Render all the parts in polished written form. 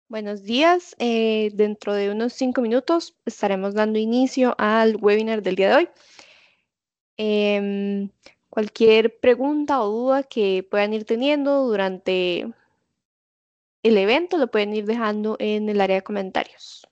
Buenos días. Dentro de unos 5 minutos estaremos dando inicio al webinar del día de hoy. Em, Cualquier pregunta o duda que puedan ir teniendo durante el evento lo pueden ir dejando en el área de comentarios.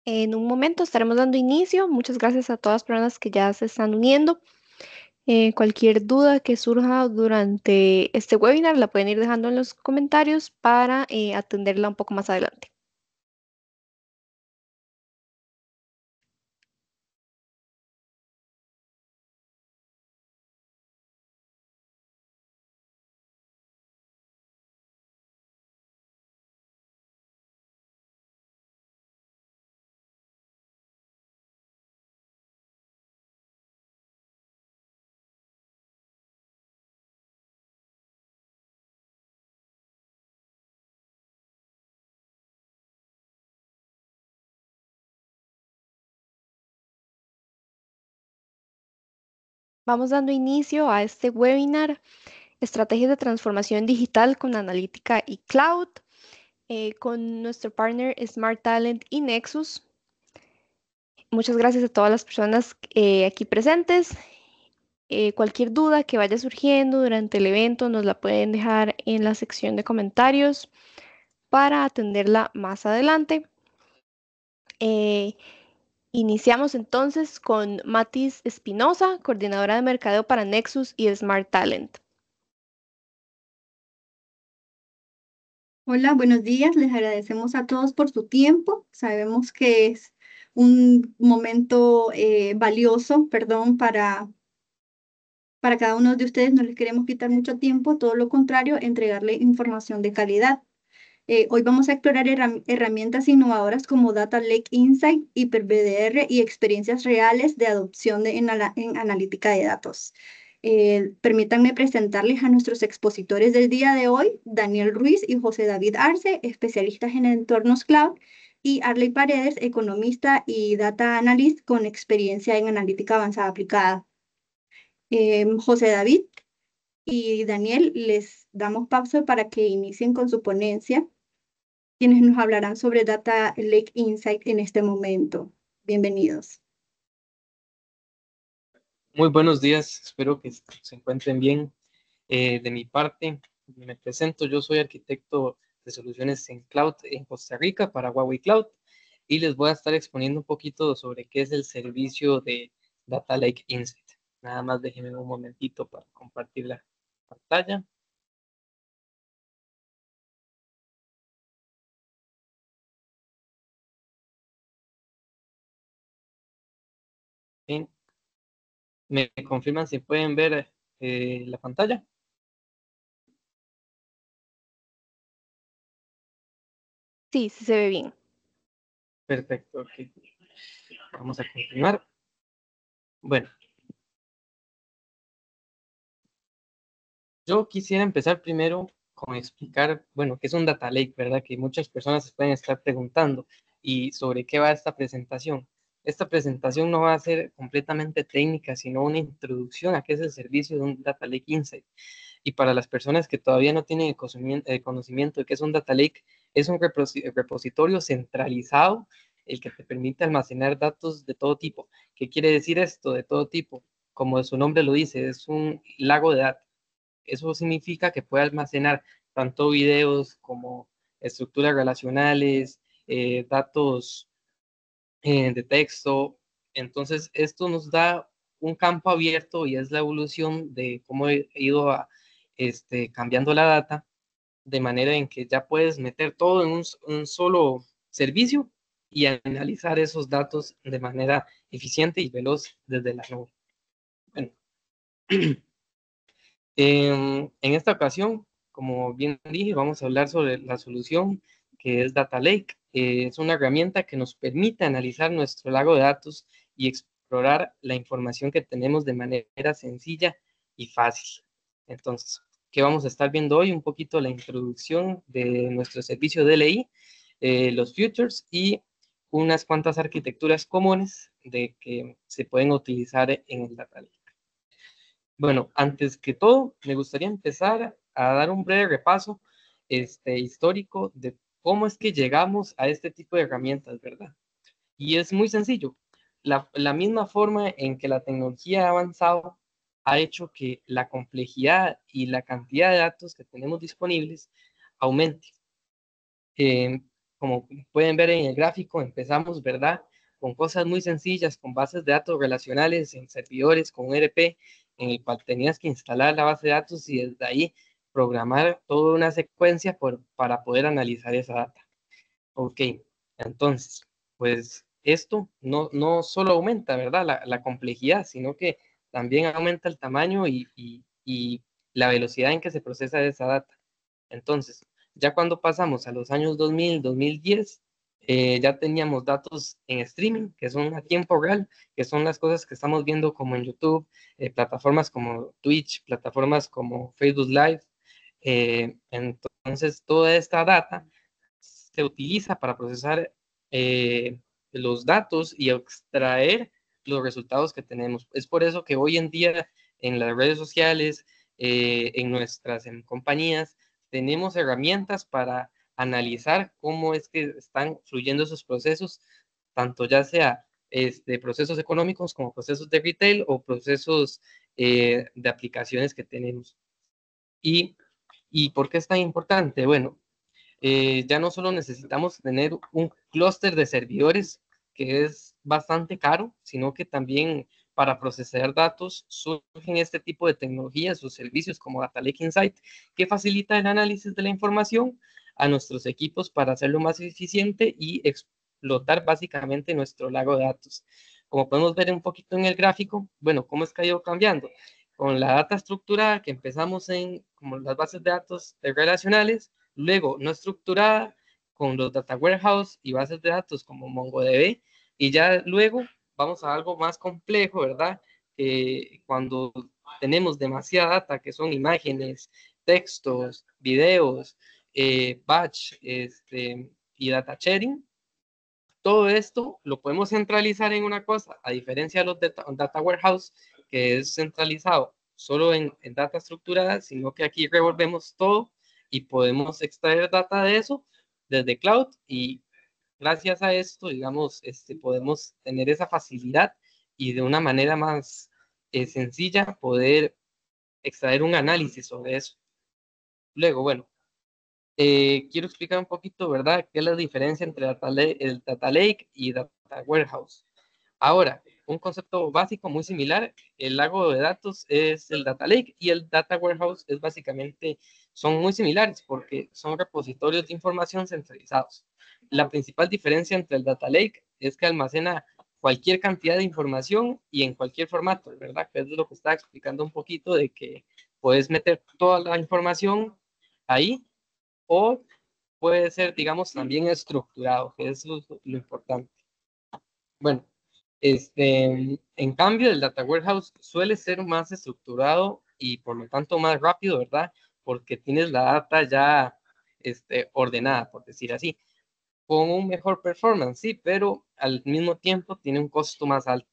En un momento estaremos dando inicio. Muchas gracias a todas las personas que ya se están uniendo. Cualquier duda que surja durante este webinar la pueden ir dejando en los comentarios para atenderla un poco más adelante. Vamos dando inicio a este webinar, Estrategias de Transformación Digital con Analítica y Cloud, con nuestro partner Smart Talent y Nexus. Muchas gracias a todas las personas aquí presentes. Cualquier duda que vaya surgiendo durante el evento nos la pueden dejar en la sección de comentarios para atenderla más adelante. Eh, Iniciamos entonces con Matis Espinosa, coordinadora de mercadeo para Nexus y Smart Talent. Hola, buenos días. Les agradecemos a todos por su tiempo. Sabemos que es un momento valioso, perdón, para cada uno de ustedes. No les queremos quitar mucho tiempo, todo lo contrario, entregarle información de calidad. Hoy vamos a explorar herramientas innovadoras como Data Lake Insight, HyperBDR y experiencias reales de adopción en analítica de datos. Permítanme presentarles a nuestros expositores del día de hoy, Daniel Ruiz y José David Arce, especialistas en entornos cloud, y Arley Paredes, economista y data analyst con experiencia en analítica avanzada aplicada. José David y Daniel, les damos paso para que inicien con su ponencia, quienes nos hablarán sobre Data Lake Insight en este momento. Bienvenidos. Muy buenos días, espero que se encuentren bien. De mi parte, me presento, yo soy arquitecto de soluciones en cloud en Costa Rica para Huawei Cloud y les voy a estar exponiendo un poquito sobre qué es el servicio de Data Lake Insight. Nada más déjenme un momentito para compartir la pantalla. ¿Me confirman si pueden ver la pantalla? Sí, sí se ve bien. Perfecto, ok. Vamos a continuar. Bueno, yo quisiera empezar primero con explicar, bueno, qué es un data lake, ¿verdad? Que muchas personas se pueden estar preguntando y sobre qué va esta presentación. Esta presentación no va a ser completamente técnica, sino una introducción a qué es el servicio de un Data Lake Insight. Y para las personas que todavía no tienen el conocimiento de qué es un Data Lake, es un repositorio centralizado, el que te permite almacenar datos de todo tipo. ¿Qué quiere decir esto? De todo tipo. Como su nombre lo dice, es un lago de datos. Eso significa que puede almacenar tanto videos como estructuras relacionales, datos de texto. Entonces, esto nos da un campo abierto y es la evolución de cómo he ido cambiando la data, de manera en que ya puedes meter todo en un solo servicio y analizar esos datos de manera eficiente y veloz desde la nube. Bueno, en esta ocasión, como bien dije, vamos a hablar sobre la solución que es Data Lake. Es una herramienta que nos permite analizar nuestro lago de datos y explorar la información que tenemos de manera sencilla y fácil. Entonces, ¿qué vamos a estar viendo hoy? Un poquito la introducción de nuestro servicio DLI, los futures y unas cuantas arquitecturas comunes de que se pueden utilizar en el Data Lake. Bueno, antes que todo, me gustaría empezar a dar un breve repaso histórico de cómo es que llegamos a este tipo de herramientas, ¿verdad? Y es muy sencillo. La misma forma en que la tecnología ha avanzado ha hecho que la complejidad y la cantidad de datos que tenemos disponibles aumente. Eh, Como pueden ver en el gráfico, empezamos, ¿verdad? Con cosas muy sencillas, con bases de datos relacionales en servidores, con un ERP, en el cual tenías que instalar la base de datos y desde ahí programar toda una secuencia para poder analizar esa data. Ok, entonces, pues esto no solo aumenta, ¿verdad? La complejidad, sino que también aumenta el tamaño y la velocidad en que se procesa esa data. Entonces, ya cuando pasamos a los años 2000, 2010, ya teníamos datos en streaming, que son a tiempo real, que son las cosas que estamos viendo como en YouTube, plataformas como Twitch, plataformas como Facebook Live. Entonces, toda esta data se utiliza para procesar los datos y extraer los resultados que tenemos. Es por eso que hoy en día en las redes sociales, en nuestras compañías, tenemos herramientas para analizar cómo es que están fluyendo esos procesos, tanto ya sea procesos económicos como procesos de retail o procesos de aplicaciones que tenemos. ¿Y, ¿Y por qué es tan importante? Bueno, ya no solo necesitamos tener un clúster de servidores que es bastante caro, sino que también para procesar datos surgen este tipo de tecnologías o servicios como Data Lake Insight, que facilita el análisis de la información a nuestros equipos para hacerlo más eficiente y explotar básicamente nuestro lago de datos. Como podemos ver un poquito en el gráfico, bueno, ¿cómo es que ha ido cambiando? Con la data estructurada que empezamos en como las bases de datos relacionales, luego no estructurada con los data warehouse y bases de datos como MongoDB, y ya luego vamos a algo más complejo, ¿verdad? Cuando tenemos demasiada data, que son imágenes, textos, videos, batch y data sharing, todo esto lo podemos centralizar en una cosa, a diferencia de los data warehouse, que es centralizado solo en data estructurada, sino que aquí revolvemos todo y podemos extraer data de eso desde cloud y gracias a esto, digamos, podemos tener esa facilidad y de una manera más sencilla poder extraer un análisis sobre eso. Luego, bueno, quiero explicar un poquito, ¿verdad?, qué es la diferencia entre el Data Lake y Data Warehouse. Ahora, un concepto básico muy similar, el lago de datos es el Data Lake y el Data Warehouse es básicamente, son muy similares porque son repositorios de información centralizados. La principal diferencia entre el Data Lake es que almacena cualquier cantidad de información y en cualquier formato, ¿verdad? Que es lo que estaba explicando un poquito de que puedes meter toda la información ahí o puede ser, digamos, también estructurado, que es lo importante. Bueno, en cambio, el Data Warehouse suele ser más estructurado y por lo tanto más rápido, ¿verdad? Porque tienes la data ya ordenada, por decir así, con un mejor performance, sí, pero al mismo tiempo tiene un costo más alto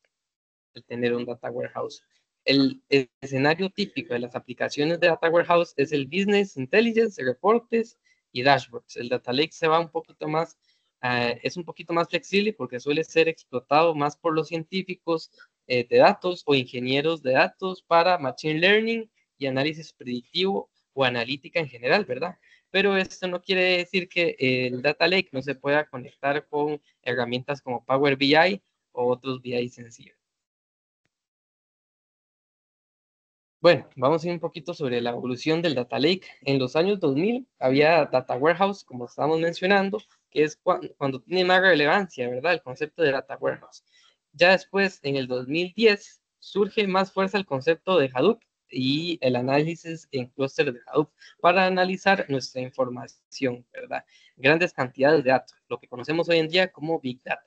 el tener un Data Warehouse. El escenario típico de las aplicaciones de Data Warehouse es el Business Intelligence, reportes y dashboards. El Data Lake se va un poquito más, es un poquito más flexible porque suele ser explotado más por los científicos de datos o ingenieros de datos para Machine Learning y análisis predictivo o analítica en general, ¿verdad? Pero esto no quiere decir que el Data Lake no se pueda conectar con herramientas como Power BI o otros BI sencillos. Bueno, vamos a ir un poquito sobre la evolución del Data Lake. En los años 2000 había Data Warehouse, como estábamos mencionando, que es cuando tiene más relevancia, ¿verdad? El concepto de Data Warehouse. Ya después, en el 2010, surge más fuerza el concepto de Hadoop y el análisis en clústeres de Hadoop para analizar nuestra información, ¿verdad? Grandes cantidades de datos, lo que conocemos hoy en día como Big Data.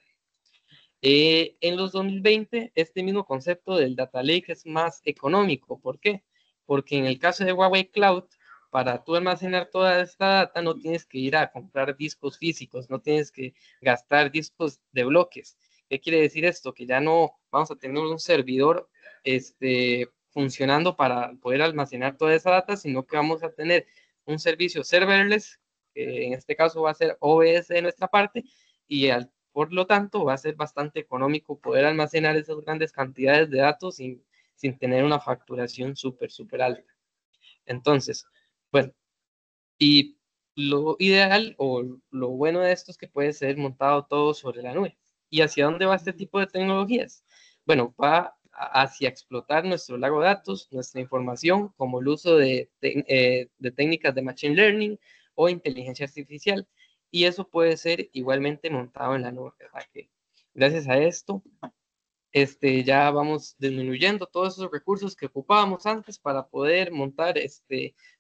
En los 2020, este mismo concepto del Data Lake es más económico. ¿Por qué? Porque en el caso de Huawei Cloud, para tú almacenar toda esta data, no tienes que ir a comprar discos físicos, no tienes que gastar discos de bloques. ¿Qué quiere decir esto? Que ya no vamos a tener un servidor funcionando para poder almacenar toda esa data, sino que vamos a tener un servicio serverless, que en este caso va a ser OBS de nuestra parte, y por lo tanto, va a ser bastante económico poder almacenar esas grandes cantidades de datos sin tener una facturación súper alta. Entonces, bueno, y lo ideal o lo bueno de esto es que puede ser montado todo sobre la nube. ¿Y hacia dónde va este tipo de tecnologías? Bueno, va hacia explotar nuestro lago de datos, nuestra información, como el uso de técnicas de Machine Learning o inteligencia artificial. Y eso puede ser igualmente montado en la nube, ¿verdad? Que gracias a esto ya vamos disminuyendo todos esos recursos que ocupábamos antes para poder montar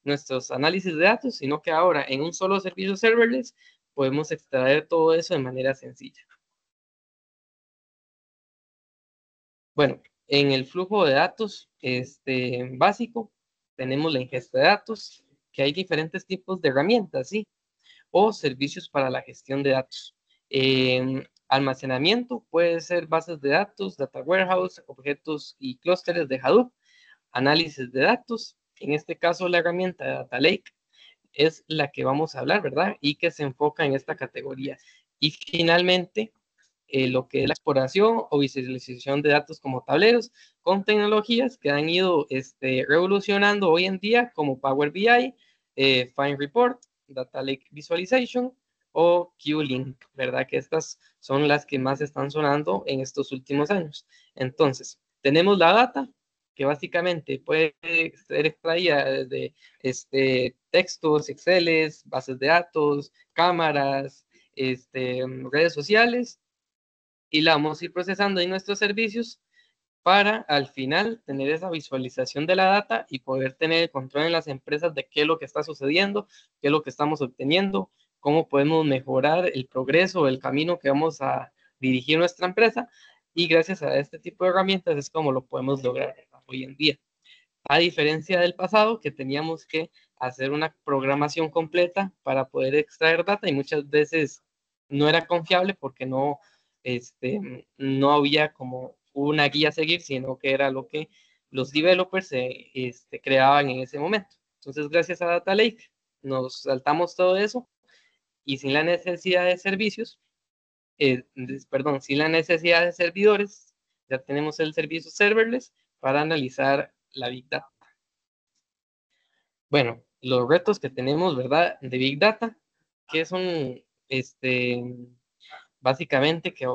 nuestros análisis de datos, sino que ahora en un solo servicio serverless podemos extraer todo eso de manera sencilla. Bueno, en el flujo de datos básico tenemos la ingesta de datos, que hay diferentes tipos de herramientas, ¿sí? O servicios para la gestión de datos. Almacenamiento puede ser bases de datos, data warehouse, objetos y clústeres de Hadoop. Análisis de datos, en este caso la herramienta de Data Lake es la que vamos a hablar, ¿verdad? Y que se enfoca en esta categoría. Y finalmente, lo que es la exploración o visualización de datos como tableros con tecnologías que han ido revolucionando hoy en día como Power BI, Fine Report, Data Lake Visualization o QLink, ¿verdad? Que estas son las que más están sonando en estos últimos años. Entonces, tenemos la data, que básicamente puede ser extraída desde textos, Exceles, bases de datos, cámaras, redes sociales, y la vamos a ir procesando en nuestros servicios para al final tener esa visualización de la data y poder tener el control en las empresas de qué es lo que está sucediendo, qué es lo que estamos obteniendo, cómo podemos mejorar el progreso, el camino que vamos a dirigir nuestra empresa, y gracias a este tipo de herramientas es como lo podemos lograr hoy en día. A diferencia del pasado, que teníamos que hacer una programación completa para poder extraer data y muchas veces no era confiable porque no había como una guía a seguir, sino que era lo que los developers creaban en ese momento. Entonces, gracias a Data Lake, nos saltamos todo eso y sin la necesidad de servicios, sin la necesidad de servidores, ya tenemos el servicio serverless para analizar la Big Data. Bueno, los retos que tenemos, ¿verdad? De Big Data, que son, básicamente que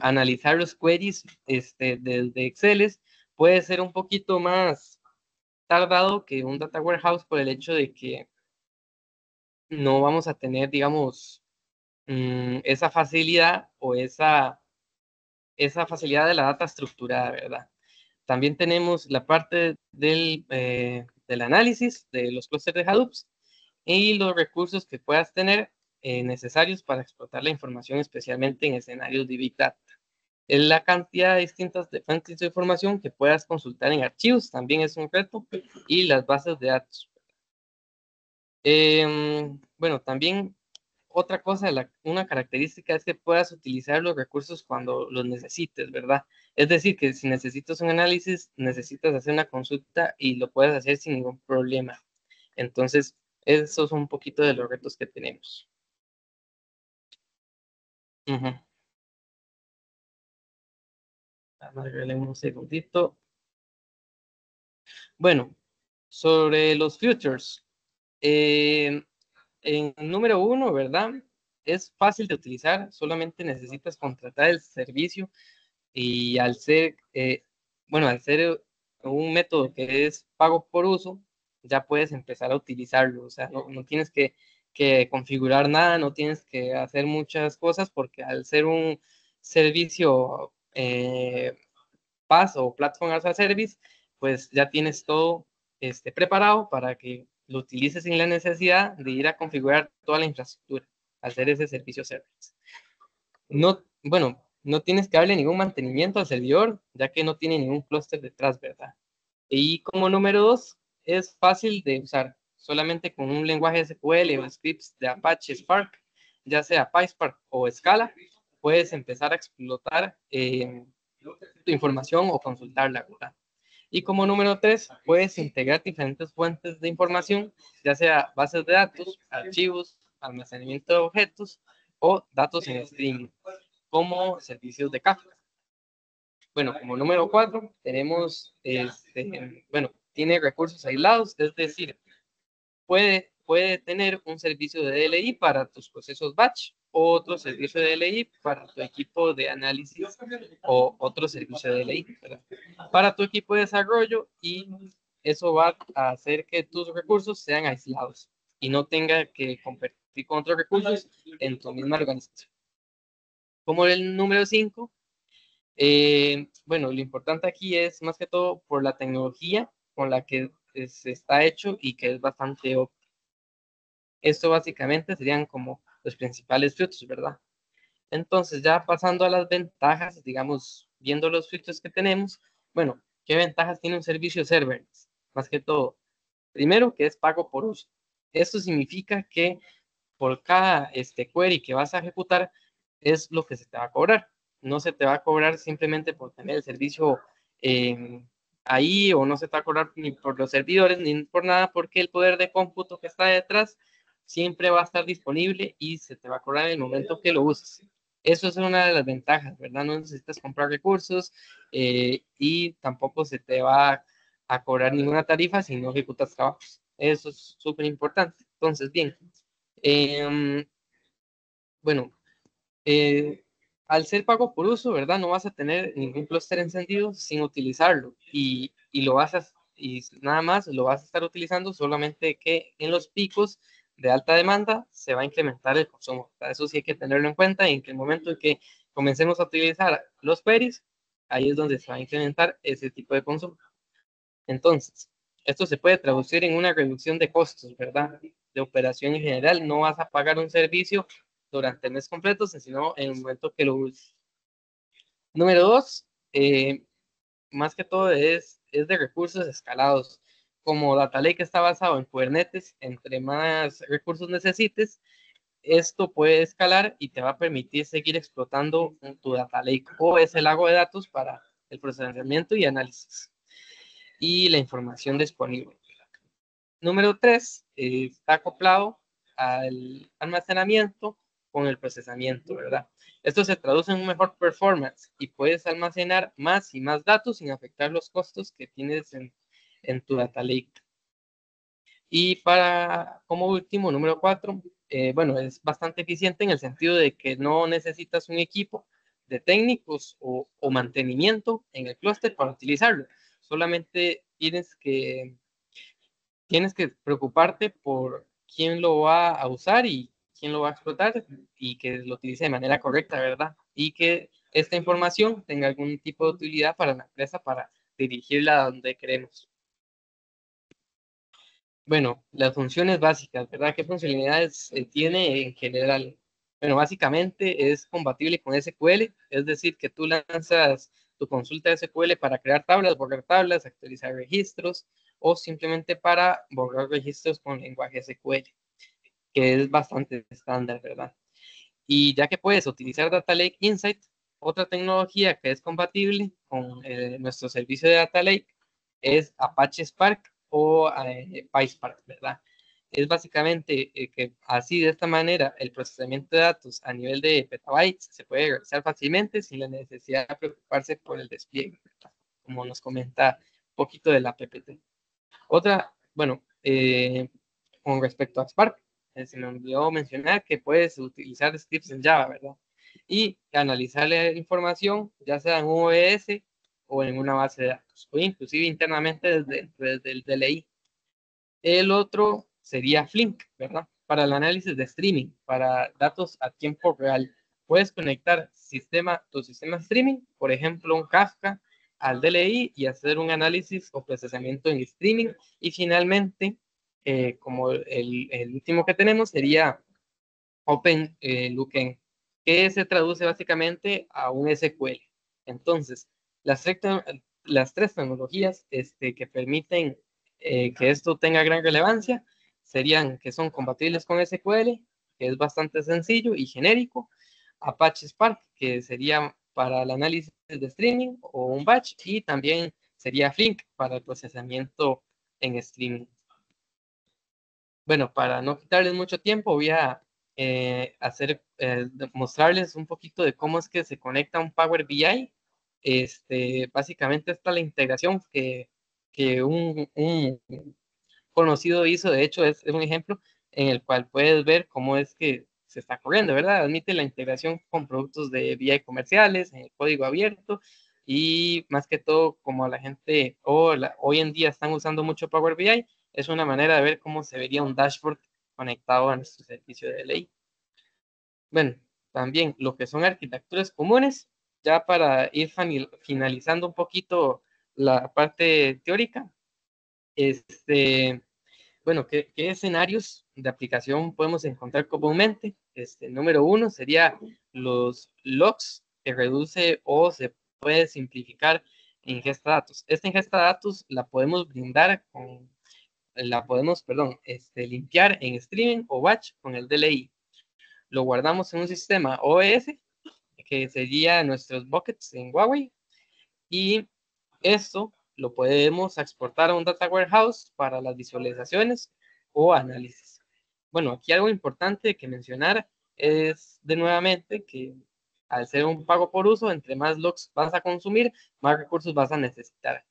analizar los queries desde Excel puede ser un poquito más tardado que un Data Warehouse por el hecho de que no vamos a tener, digamos, esa facilidad o esa esa facilidad de la data estructurada, ¿verdad? También tenemos la parte del análisis de los clústeres de Hadoop y los recursos que puedas tener necesarios para explotar la información, especialmente en escenarios de Big Data. Es la cantidad de distintas fuentes de información que puedas consultar en archivos, también es un reto, y las bases de datos. Bueno, también otra cosa, una característica es que puedas utilizar los recursos cuando los necesites, ¿verdad? Es decir, que si necesitas un análisis, necesitas hacer una consulta y lo puedes hacer sin ningún problema. Entonces, esos son un poquito de los retos que tenemos. Un segundito. Bueno, sobre los futures. En número 1, ¿verdad? Es fácil de utilizar, solamente necesitas contratar el servicio y al ser, al ser un método que es pago por uso, ya puedes empezar a utilizarlo. O sea, no tienes que configurar nada, no tienes que hacer muchas cosas porque al ser un servicio PaaS o Platform as a Service, pues ya tienes todo preparado para que lo utilices sin la necesidad de ir a configurar toda la infraestructura, hacer ese servicio service. No tienes que darle ningún mantenimiento al servidor, ya que no tiene ningún clúster detrás, ¿verdad? Y como número 2, es fácil de usar, solamente con un lenguaje SQL o scripts de Apache Spark, ya sea PySpark o Scala, puedes empezar a explotar tu información o consultarla, ¿verdad? Y como número 3, puedes integrar diferentes fuentes de información, ya sea bases de datos, archivos, almacenamiento de objetos o datos en streaming, como servicios de Kafka. Bueno, como número 4, tenemos, tiene recursos aislados, es decir, puede tener un servicio de DLI para tus procesos batch, otro servicio de DLI para tu equipo de análisis o otro servicio de DLI, ¿verdad? Para tu equipo de desarrollo, y eso va a hacer que tus recursos sean aislados y no tenga que competir con otros recursos en tu misma organización. Como el número 5, lo importante aquí es más que todo por la tecnología con la que se está hecho y que es bastante óptimo. Esto básicamente serían como los principales frutos, ¿verdad? Entonces, ya pasando a las ventajas, digamos, viendo los filtros que tenemos, bueno, ¿qué ventajas tiene un servicio serverless? Más que todo, primero, que es pago por uso. Esto significa que por cada query que vas a ejecutar es lo que se te va a cobrar. No se te va a cobrar simplemente por tener el servicio ahí, o no se te va a cobrar ni por los servidores ni por nada, porque el poder de cómputo que está detrás siempre va a estar disponible y se te va a cobrar en el momento que lo uses. Eso es una de las ventajas, ¿verdad? No necesitas comprar recursos y tampoco se te va a cobrar ninguna tarifa si no ejecutas trabajos. Eso es súper importante. Entonces, bien, bueno, al ser pago por uso, ¿verdad? No vas a tener ningún clúster encendido sin utilizarlo y nada más lo vas a estar utilizando solamente que en los picos de alta demanda se va a incrementar el consumo. Eso sí hay que tenerlo en cuenta, y en que el momento en que comencemos a utilizar los queries, ahí es donde se va a incrementar ese tipo de consumo. Entonces, esto se puede traducir en una reducción de costos, ¿verdad? De operación en general. No vas a pagar un servicio durante el mes completo, sino en el momento que lo uses. Número 2, más que todo es de recursos escalados. Como Data Lake está basado en Kubernetes, entre más recursos necesites, esto puede escalar y te va a permitir seguir explotando tu Data Lake o ese lago de datos para el procesamiento y análisis y la información disponible. Número 3, está acoplado al almacenamiento con el procesamiento, ¿verdad? Esto se traduce en un mejor performance y puedes almacenar más y más datos sin afectar los costos que tienes en tu data lake. Y como último, número 4, es bastante eficiente en el sentido de que no necesitas un equipo de técnicos o mantenimiento en el clúster para utilizarlo. Solamente tienes que preocuparte por quién lo va a usar y quién lo va a explotar, y que lo utilice de manera correcta, ¿verdad? Y que esta información tenga algún tipo de utilidad para la empresa para dirigirla a donde queremos. Bueno, las funciones básicas, ¿verdad? ¿Qué funcionalidades tiene en general? Bueno, básicamente es compatible con SQL, es decir, que tú lanzas tu consulta de SQL para crear tablas, borrar tablas, actualizar registros o simplemente para borrar registros con lenguaje SQL, que es bastante estándar, ¿verdad? Y ya que puedes utilizar Data Lake Insight, otra tecnología que es compatible con nuestro servicio de Data Lake es Apache Spark o PySpark, ¿verdad? Es básicamente que así de esta manera el procesamiento de datos a nivel de petabytes se puede realizar fácilmente sin la necesidad de preocuparse por el despliegue, ¿verdad? Como nos comenta un poquito de la PPT. Otra, bueno, con respecto a Spark, se me olvidó mencionar que puedes utilizar scripts en Java, ¿verdad? Y analizar la información, ya sea en un OBS o en una base de datos, o inclusive internamente desde el DLI. El otro sería Flink, ¿verdad? Para el análisis de streaming, para datos a tiempo real. Puedes conectar tu sistema streaming, por ejemplo, un Kafka al DLI y hacer un análisis o procesamiento en streaming. Y finalmente, como el último que tenemos sería Open que se traduce básicamente a un SQL. Entonces, las tres tecnologías que permiten que esto tenga gran relevancia serían que son compatibles con SQL, que es bastante sencillo y genérico, Apache Spark, que sería para el análisis de streaming o un batch, y también sería Flink para el procesamiento en streaming. Bueno, para no quitarles mucho tiempo, voy a mostrarles un poquito de cómo es que se conecta un Power BI. Básicamente esta es la integración que un conocido hizo. De hecho, es un ejemplo en el cual puedes ver cómo es que se está corriendo, ¿verdad? Admite la integración con productos de BI comerciales, en el código abierto, y más que todo, como la gente hoy en día están usando mucho Power BI, es una manera de ver cómo se vería un dashboard conectado a nuestro servicio de ley. Bueno, también lo que son arquitecturas comunes, ya para ir finalizando un poquito la parte teórica, bueno, ¿qué escenarios de aplicación podemos encontrar comúnmente? Número uno sería los logs, que reduce o se puede simplificar ingesta de datos. Esta ingesta de datos perdón, limpiar en streaming o batch con el DLI. Lo guardamos en un sistema OS, que sería nuestros buckets en Huawei, y esto lo podemos exportar a un data warehouse para las visualizaciones o análisis. Bueno, aquí algo importante que mencionar es de nuevamente que al ser un pago por uso, entre más logs vas a consumir, más recursos vas a necesitar.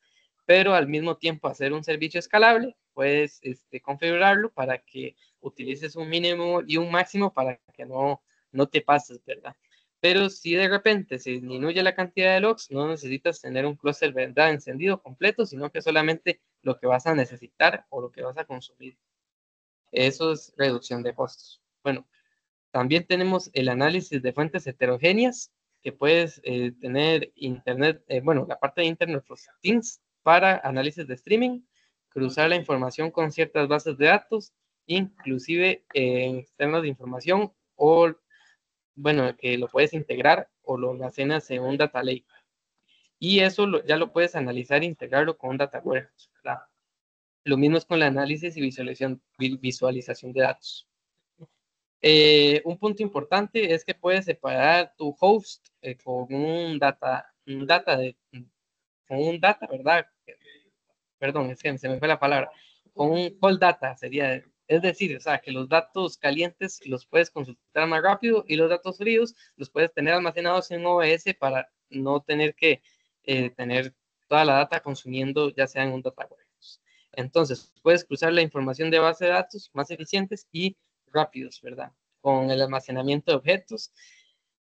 Pero al mismo tiempo hacer un servicio escalable, puedes configurarlo para que utilices un mínimo y un máximo para que no te pases, ¿verdad? Pero si de repente se disminuye la cantidad de logs, no necesitas tener un clúster, ¿verdad?, encendido completo, sino que solamente lo que vas a necesitar o lo que vas a consumir. Eso es reducción de costos. Bueno, también tenemos el análisis de fuentes heterogéneas, que puedes tener internet, bueno, la parte de Internet of Things para análisis de streaming, cruzar la información con ciertas bases de datos, inclusive externas de información, o bueno, que lo puedes integrar o lo almacenas en un data lake. Y eso ya lo puedes analizar e integrarlo con un data warehouse, ¿verdad? Lo mismo es con el análisis y visualización de datos. Un punto importante es que puedes separar tu host con un data, ¿verdad? Perdón, es que se me fue la palabra. Con un cold data sería, es decir, o sea, que los datos calientes los puedes consultar más rápido y los datos fríos los puedes tener almacenados en OBS para no tener que tener toda la data consumiendo, ya sea en un data warehouse. Entonces, puedes cruzar la información de base de datos más eficientes y rápidos, ¿verdad? Con el almacenamiento de objetos,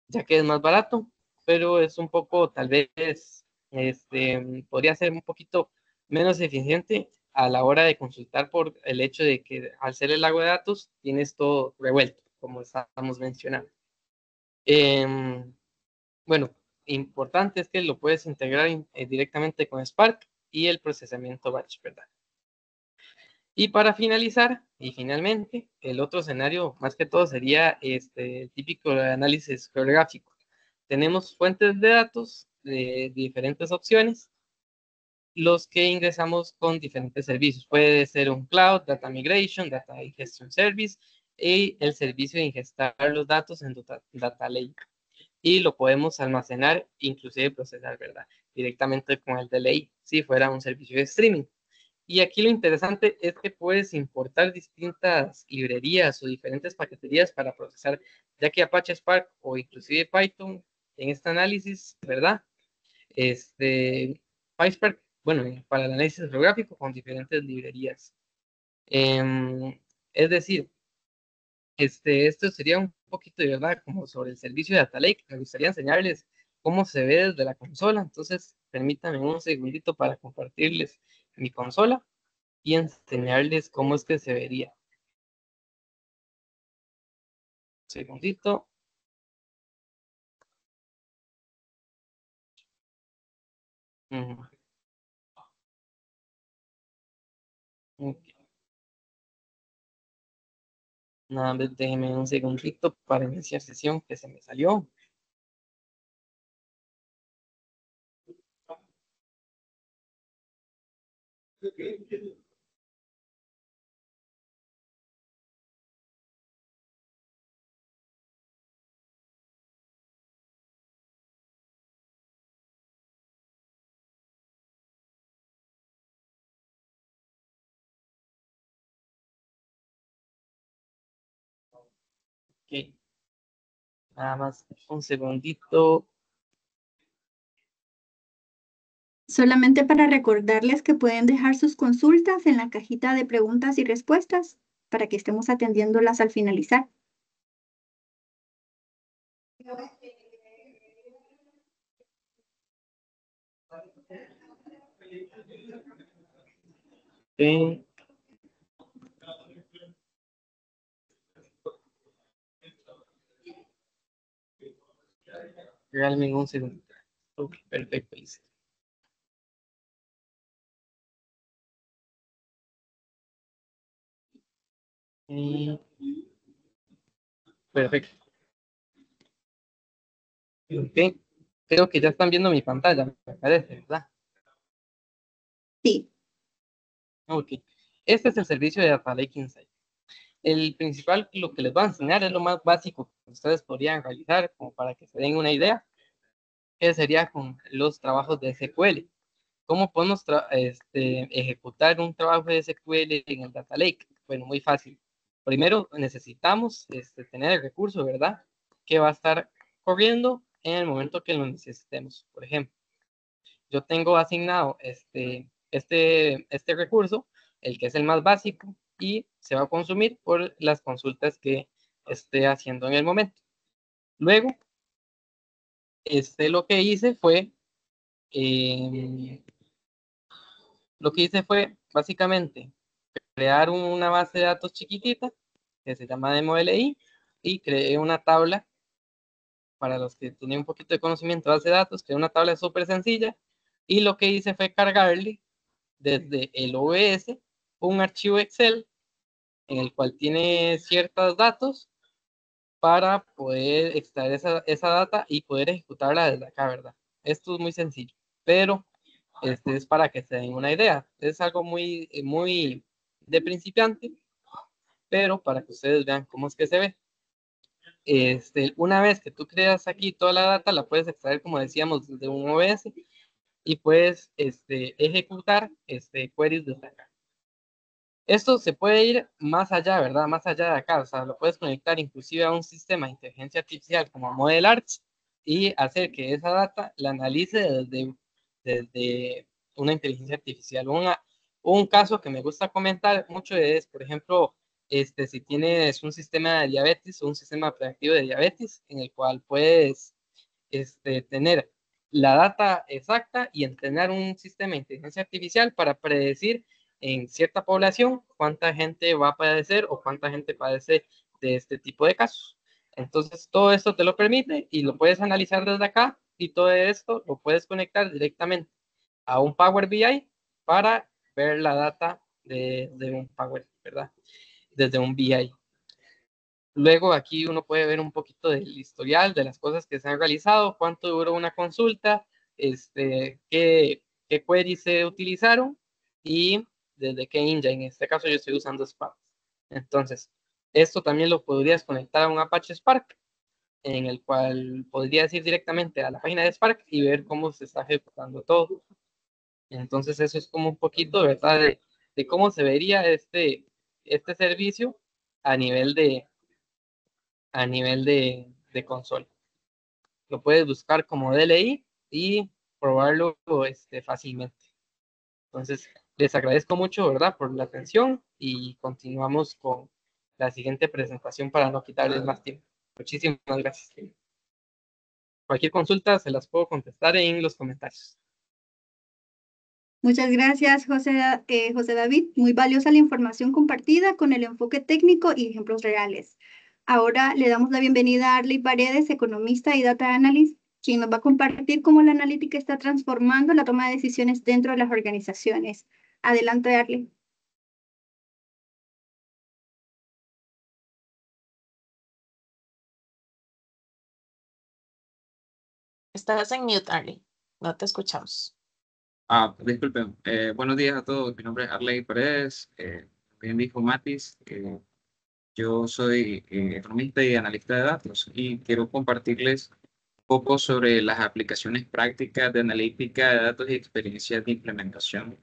ya que es más barato, pero es un poco, tal vez, podría ser un poquito menos eficiente a la hora de consultar por el hecho de que al ser el lago de datos tienes todo revuelto, como estábamos mencionando. Bueno, importante es que lo puedes integrar directamente con Spark y el procesamiento batch, ¿verdad? Y para finalizar, y finalmente, el otro escenario más que todo sería el típico de análisis geográfico. Tenemos fuentes de datos de diferentes opciones, los que ingresamos con diferentes servicios. Puede ser un cloud, data migration, data ingestion service, y el servicio de ingestar los datos en data lake. Y lo podemos almacenar, inclusive procesar, ¿verdad? Directamente con el delay, si fuera un servicio de streaming. Y aquí lo interesante es que puedes importar distintas librerías o diferentes paqueterías para procesar, ya que Apache Spark o inclusive Python en este análisis, ¿verdad? PySpark, bueno, para el análisis geográfico con diferentes librerías. Es decir, esto sería un poquito de verdad como sobre el servicio de Data Lake. Me gustaría enseñarles cómo se ve desde la consola. Entonces, permítanme un segundito para compartirles mi consola y enseñarles cómo es que se vería. Un segundito. Ok. Nada más déjenme un segundito para iniciar sesión que se me salió. Ok. Nada más un segundito. Solamente para recordarles que pueden dejar sus consultas en la cajita de preguntas y respuestas para que estemos atendiéndolas al finalizar. Ok. Regálame un segundo. Ok, perfecto, listo. Perfecto. Ok. Creo que ya están viendo mi pantalla, me parece, ¿verdad? Sí. Ok. Este es el servicio de Data Lake Insight. El principal, lo que les voy a enseñar es lo más básico que ustedes podrían realizar, como para que se den una idea, que sería con los trabajos de SQL. ¿Cómo podemos ejecutar un trabajo de SQL en el Data Lake? Bueno, muy fácil. Primero necesitamos tener el recurso, ¿verdad? Que va a estar corriendo en el momento que lo necesitemos. Por ejemplo, yo tengo asignado este recurso, el que es el más básico, y se va a consumir por las consultas que esté haciendo en el momento. Luego, lo que hice fue eh, básicamente crear una base de datos chiquitita que se llama DemoLI y creé una tabla para los que tienen un poquito de conocimiento de base de datos, creé una tabla súper sencilla y lo que hice fue cargarle desde el OBS un archivo Excel en el cual tiene ciertos datos para poder extraer esa data y poder ejecutarla desde acá, ¿verdad? Esto es muy sencillo, pero es para que se den una idea. Es algo muy de principiante, pero para que ustedes vean cómo es que se ve. Una vez que tú creas aquí toda la data, la puedes extraer, como decíamos, desde un OBS y puedes ejecutar queries desde acá. Esto se puede ir más allá, ¿verdad? Más allá de acá, o sea, lo puedes conectar inclusive a un sistema de inteligencia artificial como Model Arch y hacer que esa data la analice desde una inteligencia artificial. Un caso que me gusta comentar mucho es, por ejemplo, si tienes un sistema de diabetes o un sistema predictivo de diabetes en el cual puedes tener la data exacta y entrenar un sistema de inteligencia artificial para predecir en cierta población cuánta gente va a padecer o cuánta gente padece de este tipo de casos. Entonces, todo esto te lo permite y lo puedes analizar desde acá y todo esto lo puedes conectar directamente a un Power BI para ver la data de un Power, ¿verdad? Desde un BI. Luego aquí uno puede ver un poquito del historial de las cosas que se han realizado, cuánto duró una consulta, qué queries se utilizaron y desde qué engine. En este caso yo estoy usando Spark. Entonces, esto también lo podrías conectar a un Apache Spark, en el cual podrías ir directamente a la página de Spark y ver cómo se está ejecutando todo. Entonces, eso es como un poquito, ¿verdad? De cómo se vería este servicio a nivel de consola. Lo puedes buscar como DLI y probarlo fácilmente. Entonces, les agradezco mucho, ¿verdad?, por la atención y continuamos con la siguiente presentación para no quitarles más tiempo. Muchísimas gracias. Cualquier consulta se las puedo contestar en los comentarios. Muchas gracias, José David. Muy valiosa la información compartida con el enfoque técnico y ejemplos reales. Ahora le damos la bienvenida a Arley Paredes, economista y data analyst, quien nos va a compartir cómo la analítica está transformando la toma de decisiones dentro de las organizaciones. Adelante, Arley. Estás en mute, Arley. No te escuchamos. Disculpen. Buenos días a todos. Mi nombre es Arley Paredes. Bien dijo Matis. Yo soy economista y analista de datos y quiero compartirles un poco sobre las aplicaciones prácticas de analítica de datos y experiencias de implementación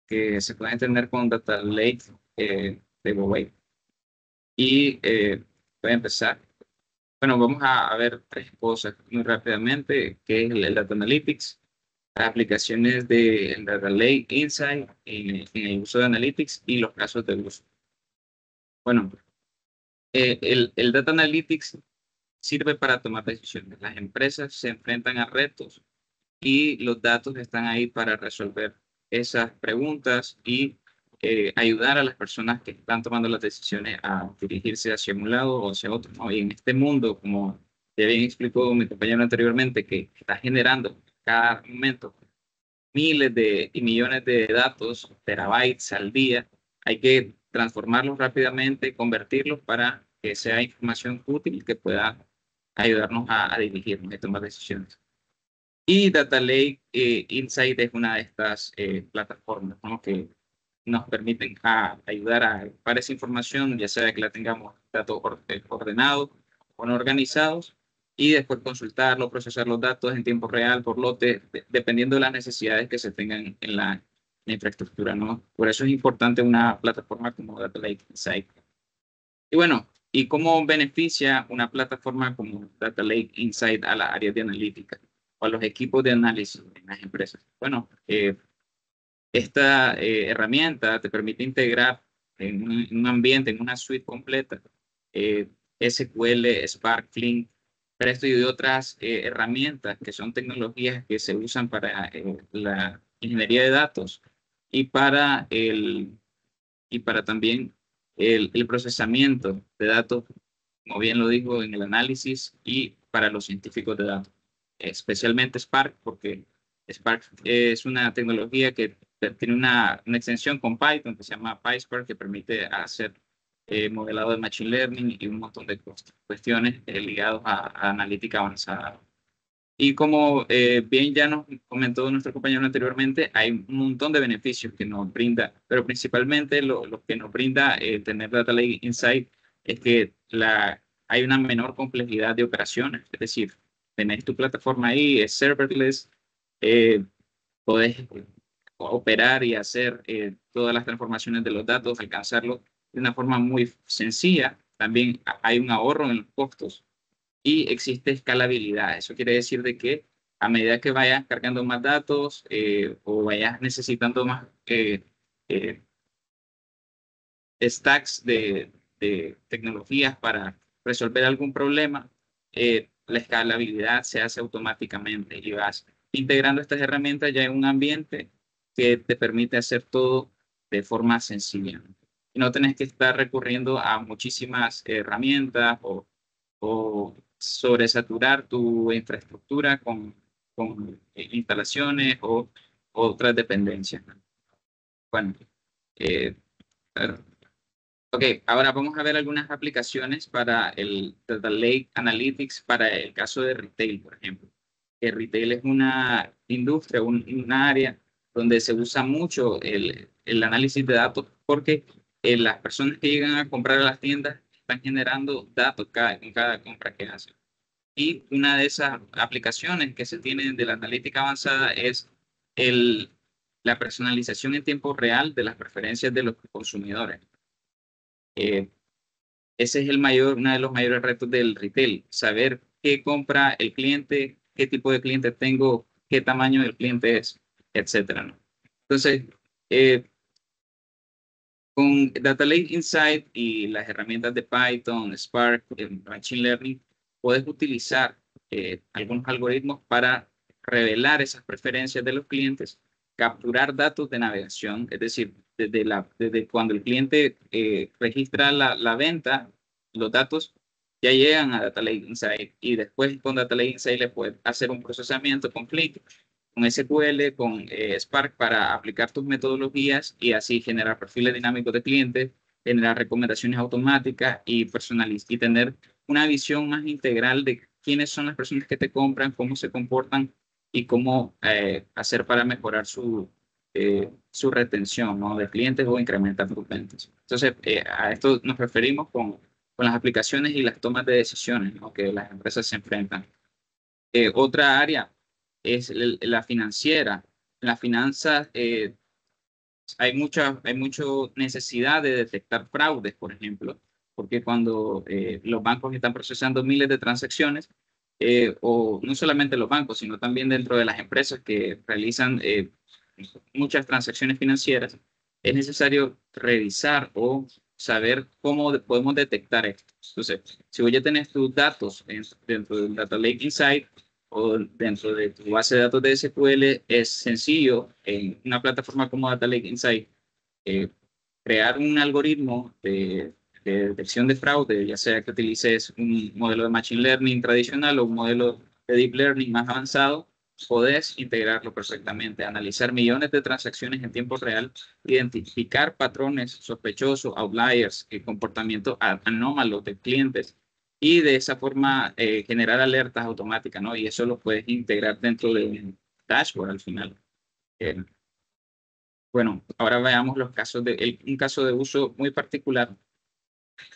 que se pueden tener con Data Lake de Huawei. Y voy a empezar. Bueno, vamos a ver tres cosas muy rápidamente, que es el Data Analytics, las aplicaciones del Data Lake Insight en el uso de Analytics y los casos de uso. Bueno, el Data Analytics sirve para tomar decisiones. Las empresas se enfrentan a retos y los datos están ahí para resolver esas preguntas y ayudar a las personas que están tomando las decisiones a dirigirse hacia un lado o hacia otro, ¿no? Y en este mundo, como ya bien explicó mi compañero anteriormente, que está generando cada momento miles y millones de datos, terabytes al día, hay que transformarlos rápidamente, convertirlos para que sea información útil que pueda ayudarnos a dirigirnos y tomar decisiones. Y Data Lake Insight es una de estas plataformas, ¿no?, que nos permiten ayudar a agrupar esa información, ya sea que la tengamos datos ordenados o no organizados, y después consultarlo, procesar los datos en tiempo real por lote, dependiendo de las necesidades que se tengan en la infraestructura, ¿no? Por eso es importante una plataforma como Data Lake Insight. Y bueno, ¿y cómo beneficia una plataforma como Data Lake Insight a las áreas de analítica o a los equipos de análisis en las empresas? Bueno, esta herramienta te permite integrar en un ambiente, en una suite completa, SQL, Spark, Flink, Presto y otras herramientas que son tecnologías que se usan para la ingeniería de datos y para también el procesamiento de datos, como bien lo dijo, en el análisis y para los científicos de datos, especialmente Spark, porque Spark es una tecnología que tiene una extensión con Python que se llama PySpark, que permite hacer modelado de Machine Learning y un montón de cuestiones ligadas a analítica avanzada. Y como bien ya nos comentó nuestro compañero anteriormente, hay un montón de beneficios que nos brinda, pero principalmente lo que nos brinda tener Data Lake Insight es que hay una menor complejidad de operaciones, es decir, tenés tu plataforma ahí, es serverless, podés operar y hacer todas las transformaciones de los datos, alcanzarlo de una forma muy sencilla. También hay un ahorro en los costos y existe escalabilidad. Eso quiere decir de que a medida que vayas cargando más datos o vayas necesitando más eh, stacks de tecnologías para resolver algún problema, la escalabilidad se hace automáticamente y vas integrando estas herramientas ya en un ambiente que te permite hacer todo de forma sencilla. Y no tenés que estar recurriendo a muchísimas herramientas o sobresaturar tu infraestructura con con instalaciones o otras dependencias. Bueno, claro. Ok, ahora vamos a ver algunas aplicaciones para el Data Lake Analytics para el caso de retail, por ejemplo. El retail es una industria, una área donde se usa mucho el análisis de datos porque las personas que llegan a comprar a las tiendas están generando datos en cada compra que hacen. Y una de esas aplicaciones que se tienen de la analítica avanzada es la personalización en tiempo real de las preferencias de los consumidores. Ese es uno de los mayores retos del retail, saber qué compra el cliente, qué tipo de cliente tengo, qué tamaño del cliente es, etcétera, ¿no? Entonces, con Data Lake Insight y las herramientas de Python, Spark, Machine Learning, puedes utilizar algunos algoritmos para revelar esas preferencias de los clientes, capturar datos de navegación, es decir, desde cuando el cliente registra la venta, los datos ya llegan a Data Lake Insight y después con Data Lake Insight le puedes hacer un procesamiento con Flink, con SQL, con Spark para aplicar tus metodologías y así generar perfiles dinámicos de clientes, generar recomendaciones automáticas y y tener una visión más integral de quiénes son las personas que te compran, cómo se comportan y cómo hacer para mejorar su retención, ¿no?, de clientes o incrementar sus ventas. Entonces, a esto nos referimos con las aplicaciones y las tomas de decisiones, ¿no?, que las empresas se enfrentan. Otra área es la financiera. La finanza, hay mucha necesidad de detectar fraudes, por ejemplo, porque cuando los bancos están procesando miles de transacciones, o no solamente los bancos, sino también dentro de las empresas que realizan muchas transacciones financieras, es necesario revisar o saber cómo podemos detectar esto. Entonces, si vos ya tenés tus datos dentro del Data Lake Insight o dentro de tu base de datos de SQL, es sencillo en una plataforma como Data Lake Insight crear un algoritmo de detección de fraude, ya sea que utilices un modelo de Machine Learning tradicional o un modelo de Deep Learning más avanzado, podés integrarlo perfectamente, analizar millones de transacciones en tiempo real, identificar patrones sospechosos, outliers, comportamientos anómalos de clientes y de esa forma generar alertas automáticas, ¿no? Y eso lo puedes integrar dentro de un dashboard al final. Bueno, ahora veamos los casos un caso de uso muy particular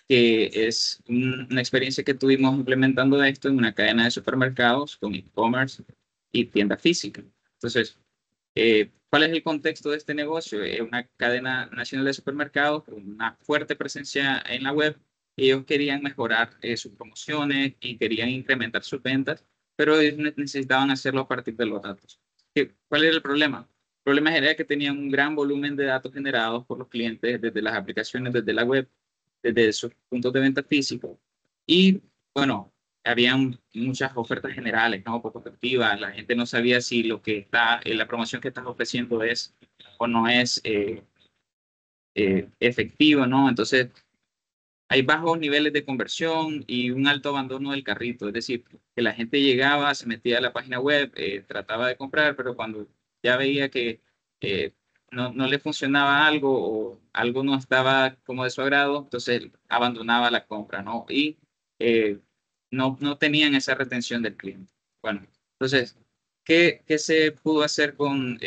que es una experiencia que tuvimos implementando esto en una cadena de supermercados con e-commerce y tienda física. Entonces, ¿cuál es el contexto de este negocio? Es una cadena nacional de supermercados con una fuerte presencia en la web. Ellos querían mejorar sus promociones y querían incrementar sus ventas, pero ellos necesitaban hacerlo a partir de los datos. ¿Cuál era el problema? El problema era que tenían un gran volumen de datos generados por los clientes desde las aplicaciones, desde la web, desde sus puntos de venta físicos. Y bueno, habían muchas ofertas generales, ¿no?, poco efectivas. La gente no sabía si lo que está, la promoción que estás ofreciendo es o no es efectivo, ¿no? Entonces, hay bajos niveles de conversión y un alto abandono del carrito. Es decir, que la gente llegaba, se metía a la página web, trataba de comprar, pero cuando ya veía que no le funcionaba algo o algo no estaba como de su agrado, entonces abandonaba la compra, ¿no? Y no tenían esa retención del cliente. Bueno, entonces, ¿qué se pudo hacer con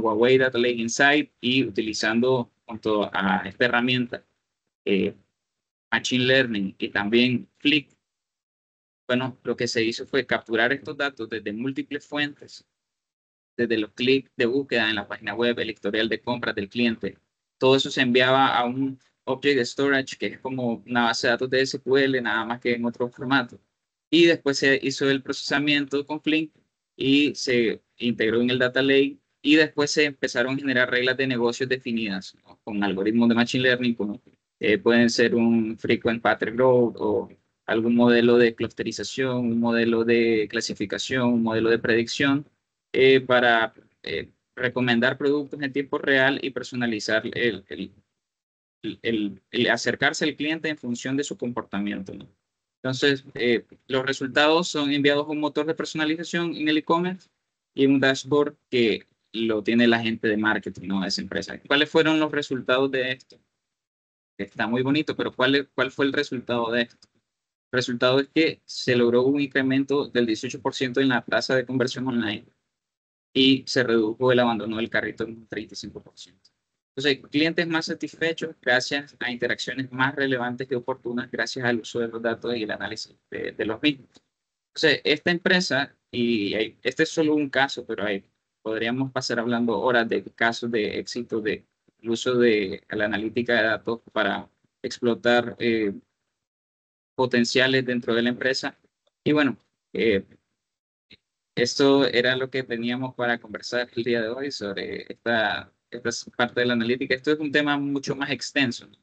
Huawei Data Lake Insight y utilizando junto a esta herramienta Machine Learning y también Flick? Bueno, lo que se hizo fue capturar estos datos desde múltiples fuentes, desde los clics de búsqueda en la página web, el historial de compras del cliente. Todo eso se enviaba a un Object Storage, que es como una base de datos de SQL, nada más que en otro formato. Y después se hizo el procesamiento con Flink y se integró en el Data Lake. Y después se empezaron a generar reglas de negocios definidas, ¿no?, con algoritmos de Machine Learning, como pueden ser un Frequent Pattern Growth o algún modelo de clusterización, un modelo de clasificación, un modelo de predicción, para recomendar productos en tiempo real y personalizar el acercarse al cliente en función de su comportamiento, ¿no? Entonces, los resultados son enviados a un motor de personalización en el e-commerce y un dashboard que lo tiene la gente de marketing, ¿no? De esa empresa. ¿Cuáles fueron los resultados de esto? Está muy bonito, pero ¿cuál fue el resultado de esto? El resultado es que se logró un incremento del 18% en la tasa de conversión online y se redujo el abandono del carrito en un 35%. Entonces, clientes más satisfechos gracias a interacciones más relevantes y oportunas gracias al uso de los datos y el análisis de los mismos. Entonces, esta empresa, este es solo un caso, pero podríamos pasar hablando horas de casos de éxito del uso de la analítica de datos para explotar potenciales dentro de la empresa. Y bueno, eh, esto era lo que teníamos para conversar el día de hoy sobre esta parte de la analítica. Esto es un tema mucho más extenso, ¿no?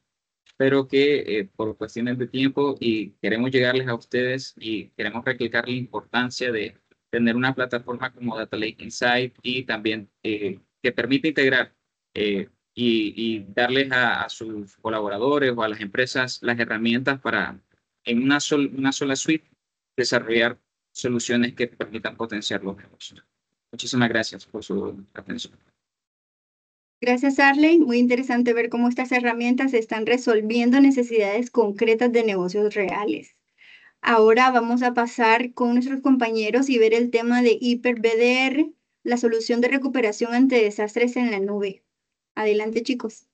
Pero que por cuestiones de tiempo y queremos llegarles a ustedes y queremos recalcar la importancia de tener una plataforma como Data Lake Insight y también que permite integrar y darles a sus colaboradores o a las empresas las herramientas para en una sola suite desarrollar soluciones que permitan potenciar los negocios. Muchísimas gracias por su atención. Gracias, Arley. Muy interesante ver cómo estas herramientas están resolviendo necesidades concretas de negocios reales. Ahora vamos a pasar con nuestros compañeros y ver el tema de HyperBDR, la solución de recuperación ante desastres en la nube. Adelante, chicos.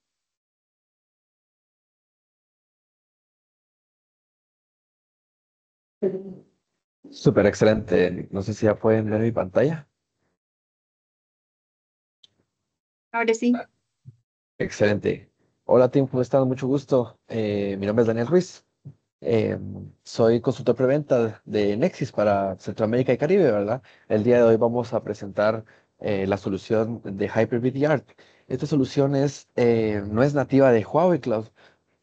Súper excelente. No sé si ya pueden ver mi pantalla. Ahora sí. Excelente. Hola, team, ¿cómo están? Mucho gusto. Mi nombre es Daniel Ruiz. Eh, Soy consultor preventa de Nexis para Centroamérica y Caribe, ¿verdad? El día de hoy vamos a presentar la solución de Hyper-V VR. Esta solución no es nativa de Huawei Cloud,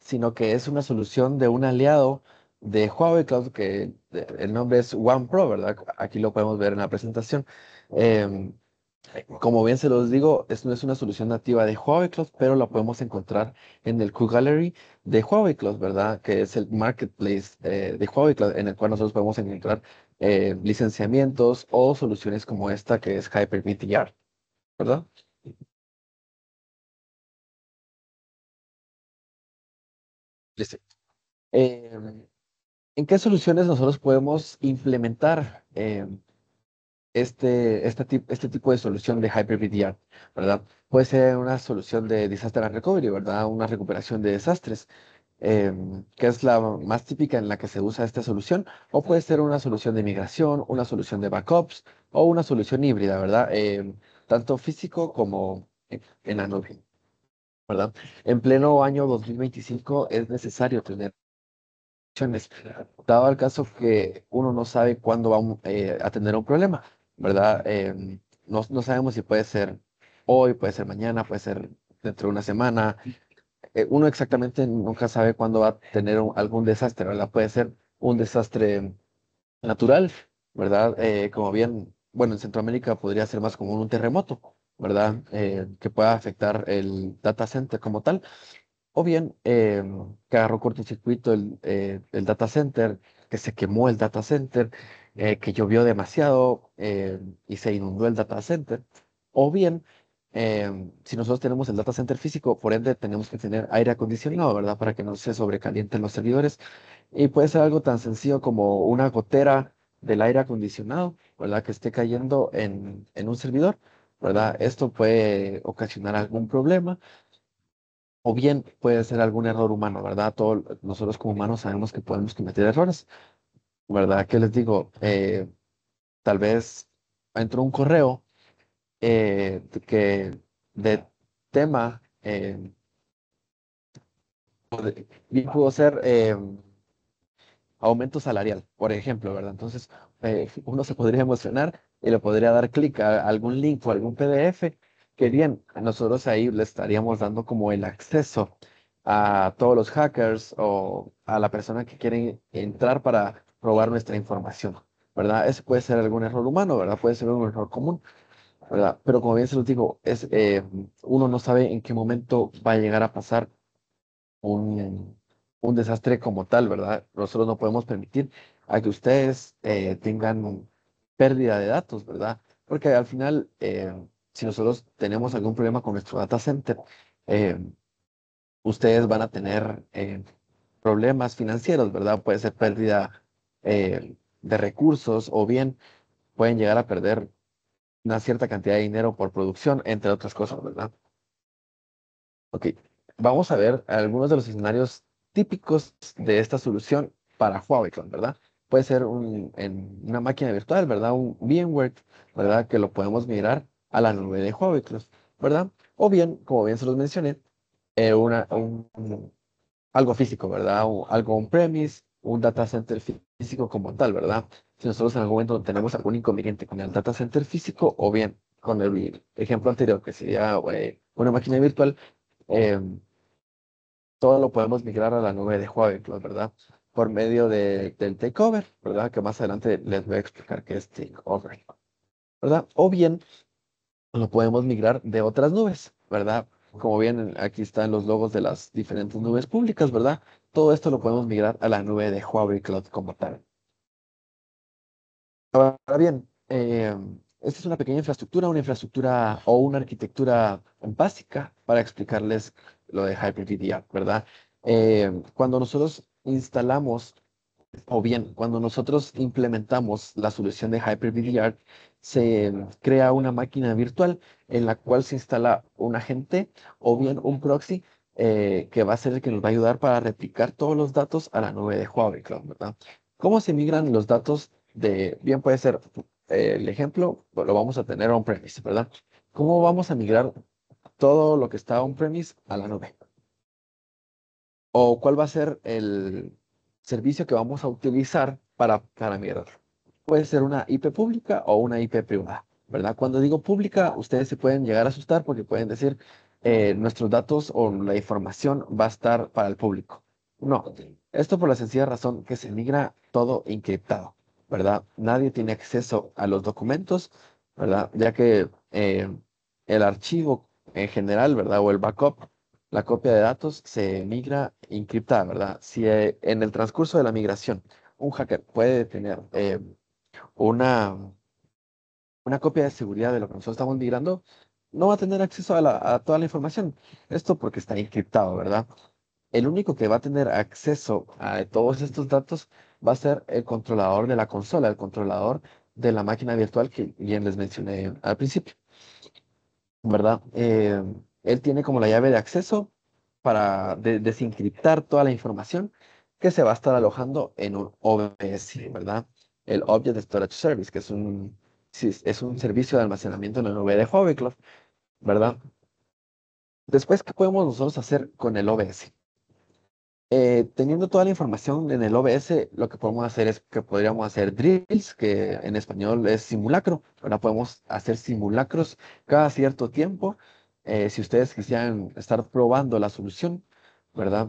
sino que es una solución de un aliado de Huawei Cloud que el nombre es OnePro, ¿verdad? Aquí lo podemos ver en la presentación. Em, Como bien se los digo, no es una solución nativa de Huawei Cloud, pero la podemos encontrar en el Q-Gallery de Huawei Cloud, ¿verdad? Que es el marketplace de Huawei Cloud, en el cual nosotros podemos encontrar licenciamientos o soluciones como esta que es Hyper-V VR, ¿verdad? Listo. Eh, ¿En qué soluciones nosotros podemos implementar este tipo de solución de HyperVDR, ¿verdad? Puede ser una solución de disaster and recovery, ¿verdad? Una recuperación de desastres, que es la más típica en la que se usa esta solución, o puede ser una solución de migración, una solución de backups, o una solución híbrida, ¿verdad? Tanto físico como en la nube, ¿verdad? En pleno año 2025 es necesario tener opciones, dado el caso que uno no sabe cuándo va a tener un problema, ¿verdad? No sabemos si puede ser hoy, puede ser mañana, puede ser dentro de una semana. Uno exactamente nunca sabe cuándo va a tener algún desastre, ¿verdad? Puede ser un desastre natural, ¿verdad? Como bien, bueno, en Centroamérica podría ser más común un terremoto, ¿verdad? Que pueda afectar el data center como tal, o bien que agarró cortocircuito el data center, que se quemó el data center, que llovió demasiado y se inundó el data center. O bien, si nosotros tenemos el data center físico, por ende tenemos que tener aire acondicionado, ¿verdad? Para que no se sobrecalienten los servidores. Y puede ser algo tan sencillo como una gotera del aire acondicionado, ¿verdad? Que esté cayendo en un servidor, ¿verdad? Esto puede ocasionar algún problema o bien puede ser algún error humano, ¿verdad? Nosotros como humanos sabemos que podemos cometer errores, ¿verdad? ¿Qué les digo? Tal vez entró un correo de tema, bien pudo ser aumento salarial, por ejemplo, ¿verdad? Entonces, uno se podría emocionar y le podría dar clic a algún link o algún PDF, que bien, nosotros ahí le estaríamos dando como el acceso a todos los hackers o a la persona que quiere entrar para robar nuestra información, ¿verdad? Ese puede ser algún error humano, ¿verdad? Puede ser un error común, ¿verdad? Pero como bien se los digo, uno no sabe en qué momento va a llegar a pasar un desastre como tal, ¿verdad? Nosotros no podemos permitir a que ustedes tengan pérdida de datos, ¿verdad? Porque al final, si nosotros tenemos algún problema con nuestro data center, eh, ustedes van a tener problemas financieros, ¿verdad? Puede ser pérdida de recursos o bien pueden llegar a perder una cierta cantidad de dinero por producción, entre otras cosas, ¿verdad? Ok, vamos a ver algunos de los escenarios típicos de esta solución para Huawei Cloud, ¿verdad? Puede ser en una máquina virtual, ¿verdad? Un VMware, ¿verdad? Que lo podemos migrar a la nube de Huawei Cloud, ¿verdad? O bien, como bien se los mencioné, algo físico, ¿verdad? O algo on-premise, un data center físico como tal, ¿verdad? Si nosotros en algún momento tenemos algún inconveniente con el data center físico o bien con el ejemplo anterior, que sería una máquina virtual, eh, todo lo podemos migrar a la nube de Huawei Cloud, ¿verdad? Por medio del takeover, ¿verdad? Que más adelante les voy a explicar qué es takeover, ¿verdad? O bien lo podemos migrar de otras nubes, ¿verdad? Como bien aquí están los logos de las diferentes nubes públicas, ¿verdad? Todo esto lo podemos migrar a la nube de Huawei Cloud como tal. Ahora bien, esta es una pequeña infraestructura, una infraestructura o una arquitectura básica para explicarles lo de Hyper-V, ¿verdad? Cuando nosotros instalamos o bien, cuando nosotros implementamos la solución de Hyper-V, se crea una máquina virtual en la cual se instala un agente o bien un proxy que va a ser el que nos va a ayudar para replicar todos los datos a la nube de Huawei Cloud, ¿verdad? ¿Cómo se migran los datos bien puede ser, el ejemplo, lo vamos a tener on-premise, ¿verdad? ¿Cómo vamos a migrar todo lo que está on-premise a la nube? ¿O cuál va a ser el servicio que vamos a utilizar para migrar? Puede ser una IP pública o una IP privada, ¿verdad? Cuando digo pública, ustedes se pueden llegar a asustar porque pueden decir, nuestros datos o la información va a estar para el público. No, esto por la sencilla razón que se migra todo encriptado, ¿verdad? Nadie tiene acceso a los documentos, ¿verdad? Ya que el archivo en general, ¿verdad? O el backup, la copia de datos se migra encriptada, ¿verdad? Si en el transcurso de la migración un hacker puede tener una, una copia de seguridad de lo que nosotros estamos migrando, no va a tener acceso a toda la información. Esto porque está encriptado, ¿verdad? El único que va a tener acceso a todos estos datos va a ser el controlador de la consola, el controlador de la máquina virtual que bien les mencioné al principio, ¿verdad? Él tiene como la llave de acceso para desencriptar toda la información que se va a estar alojando en un OBS, ¿verdad? El Object Storage Service, que es un servicio de almacenamiento en la nube de Huawei Cloud, ¿verdad? Después, ¿qué podemos nosotros hacer con el OBS? Teniendo toda la información en el OBS, lo que podemos hacer es que podríamos hacer drills, que en español es simulacro. Ahora podemos hacer simulacros cada cierto tiempo. Si ustedes quisieran estar probando la solución, ¿verdad?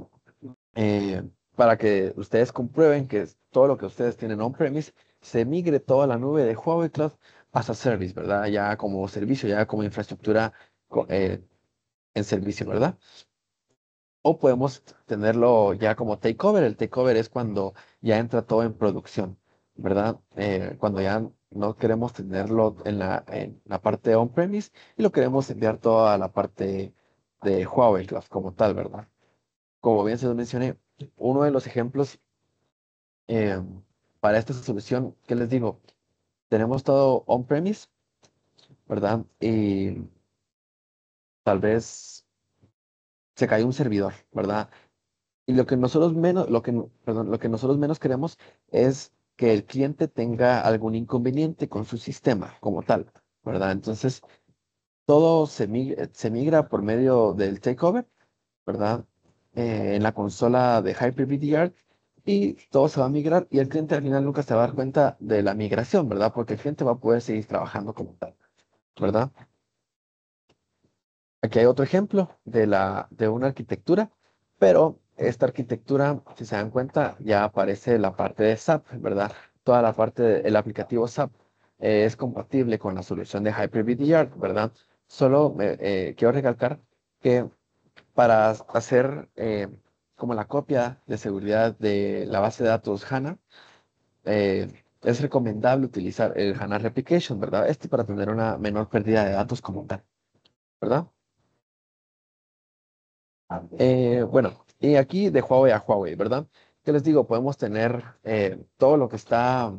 Eh, para que ustedes comprueben que todo lo que ustedes tienen on-premise se migre toda la nube de Huawei Cloud as a service, ¿verdad? Ya como servicio, ya como infraestructura en servicio, ¿verdad? O podemos tenerlo ya como takeover. El takeover es cuando ya entra todo en producción, ¿verdad? Cuando ya no queremos tenerlo en la parte on-premise y lo queremos enviar todo a la parte de Huawei Cloud como tal, ¿verdad? Como bien se los mencioné, uno de los ejemplos eh, para esta solución, ¿qué les digo? Tenemos todo on-premise, ¿verdad? Y tal vez se cayó un servidor, ¿verdad? Y lo que nosotros menos, perdón, lo que nosotros menos queremos es que el cliente tenga algún inconveniente con su sistema como tal, ¿verdad? Entonces, todo se migra por medio del takeover, ¿verdad? En la consola de Hyper-V y todo se va a migrar y el cliente al final nunca se va a dar cuenta de la migración, ¿verdad? Porque el cliente va a poder seguir trabajando como tal, ¿verdad? Aquí hay otro ejemplo de una arquitectura, pero esta arquitectura, si se dan cuenta, ya aparece la parte de SAP, ¿verdad? Toda la parte del aplicativo SAP es compatible con la solución de Hyper-V, ¿verdad? Solo quiero recalcar que para hacer como la copia de seguridad de la base de datos HANA, es recomendable utilizar el HANA Replication, ¿verdad? Para tener una menor pérdida de datos como tal, ¿verdad? Bueno, y aquí de Huawei a Huawei, ¿verdad? ¿Qué les digo? Podemos tener todo lo que está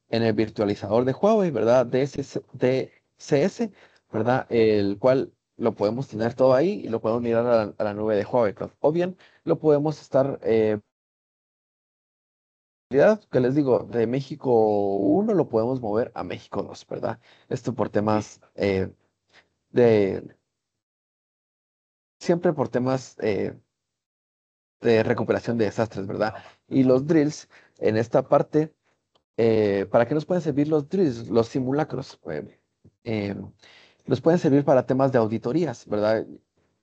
en el virtualizador de Huawei, ¿verdad? DCS, ¿verdad? El cual lo podemos tener todo ahí y lo podemos mirar a la nube de Huawei Cloud. O bien lo podemos estar, que les digo, de México 1 lo podemos mover a México 2, ¿verdad? Esto por temas de, siempre por temas de recuperación de desastres, ¿verdad? Y los drills en esta parte, ¿para qué nos pueden servir los drills, los simulacros? Eh, nos pueden servir para temas de auditorías, ¿verdad?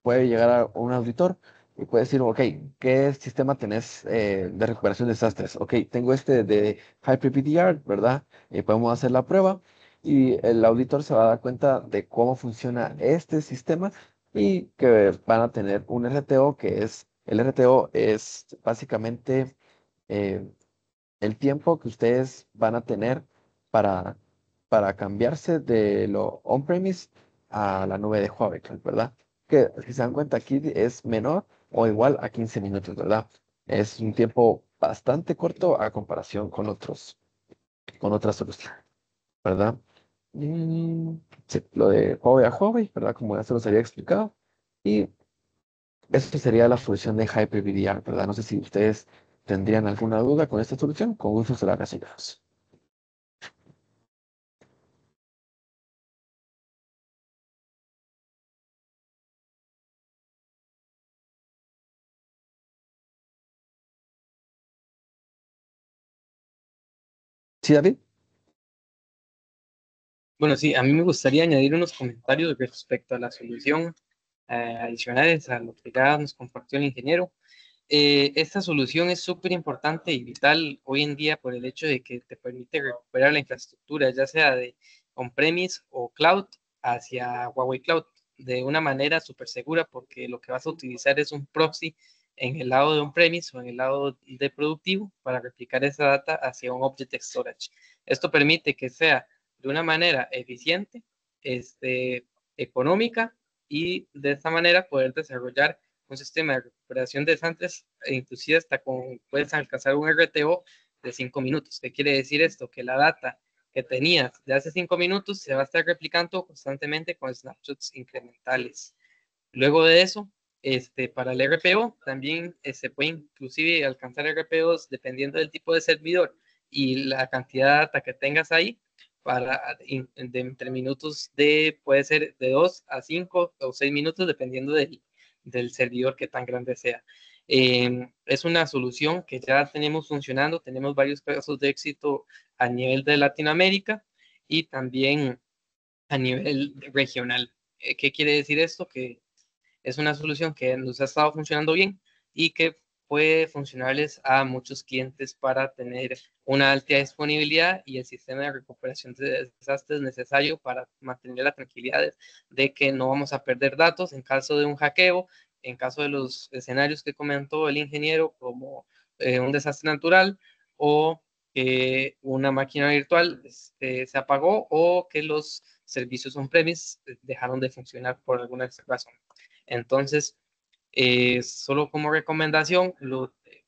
Puede llegar a un auditor y puede decir, ok, ¿qué sistema tenés de recuperación de desastres? Ok, tengo este de HyperPDR, ¿verdad? Podemos hacer la prueba y el auditor se va a dar cuenta de cómo funciona este sistema y que van a tener un RTO el RTO es básicamente eh, el tiempo que ustedes van a tener para, para cambiarse de lo on-premise a la nube de Huawei Cloud, ¿verdad? Que si se dan cuenta aquí es menor o igual a 15 minutos, ¿verdad? Es un tiempo bastante corto a comparación con otras soluciones, ¿verdad? Mm, sí, lo de Huawei a Huawei, ¿verdad? Como ya se los había explicado. Y eso sería la solución de HyperVDR, ¿verdad? No sé si ustedes tendrían alguna duda con esta solución, con gusto se la recibimos. ¿Sí, David? Bueno, sí, a mí me gustaría añadir unos comentarios respecto a la solución adicionales a lo que ya nos compartió el ingeniero. Esta solución es súper importante y vital hoy en día por el hecho de que te permite recuperar la infraestructura, ya sea de on-premise o cloud, hacia Huawei Cloud de una manera súper segura, porque lo que vas a utilizar es un proxy en el lado de on-premise o en el lado de productivo para replicar esa data hacia un Object Storage. Esto permite que sea de una manera eficiente, económica, y de esta manera poder desarrollar un sistema de recuperación de desastres, e inclusive hasta puedes alcanzar un RTO de 5 minutos. ¿Qué quiere decir esto? Que la data que tenías de hace 5 minutos se va a estar replicando constantemente con snapshots incrementales. Luego de eso, para el RPO también se puede inclusive alcanzar RPOs dependiendo del tipo de servidor y la cantidad de data que tengas ahí, de entre minutos puede ser de 2 a 5 o 6 minutos dependiendo del servidor que tan grande sea. Es una solución que ya tenemos funcionando, tenemos varios casos de éxito a nivel de Latinoamérica y también a nivel regional. ¿Qué quiere decir esto? Que es una solución que nos ha estado funcionando bien y que puede funcionarles a muchos clientes para tener una alta disponibilidad y el sistema de recuperación de desastres necesario para mantener la tranquilidad de que no vamos a perder datos en caso de un hackeo, en caso de los escenarios que comentó el ingeniero, como un desastre natural o que una máquina virtual se apagó o que los servicios on-premise dejaron de funcionar por alguna razón. Entonces, solo como recomendación,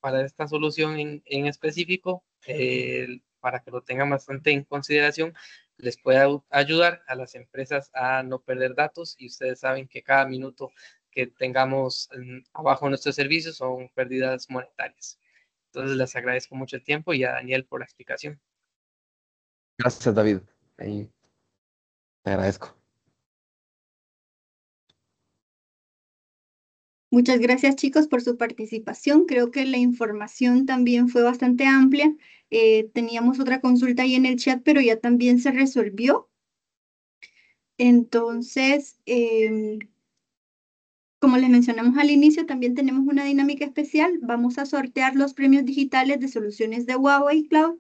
para esta solución en específico, para que lo tengan bastante en consideración, les puede ayudar a las empresas a no perder datos, y ustedes saben que cada minuto que tengamos abajo nuestros servicios son pérdidas monetarias. Entonces, les agradezco mucho el tiempo y a Daniel por la explicación. Gracias, David. Ahí te agradezco. Muchas gracias, chicos, por su participación. Creo que la información también fue bastante amplia. Teníamos otra consulta ahí en el chat, pero ya también se resolvió. Entonces, como les mencionamos al inicio, también tenemos una dinámica especial. Vamos a sortear los premios digitales de soluciones de Huawei Cloud.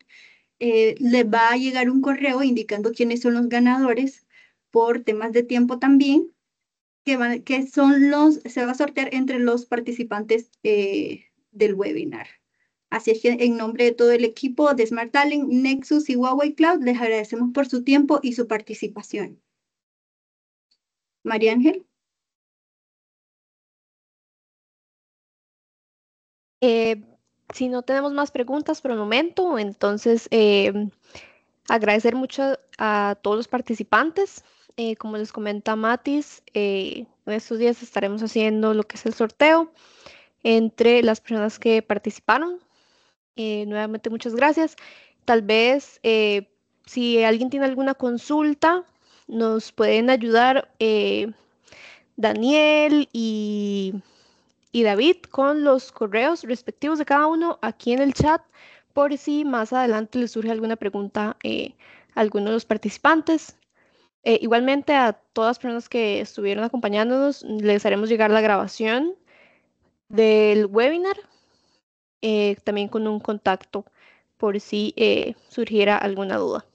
Les va a llegar un correo indicando quiénes son los ganadores por temas de tiempo también. se va a sortear entre los participantes del webinar. Así es que en nombre de todo el equipo de Smart Talent, Nexus y Huawei Cloud, les agradecemos por su tiempo y su participación. María Ángel. Si no tenemos más preguntas por el momento, entonces agradecer mucho a todos los participantes. Como les comenta Matis, en estos días estaremos haciendo lo que es el sorteo entre las personas que participaron. Nuevamente, muchas gracias. Tal vez, si alguien tiene alguna consulta, nos pueden ayudar Daniel y David con los correos respectivos de cada uno aquí en el chat, por si más adelante les surge alguna pregunta a alguno de los participantes. Igualmente a todas las personas que estuvieron acompañándonos, les haremos llegar la grabación del webinar, también con un contacto por si surgiera alguna duda.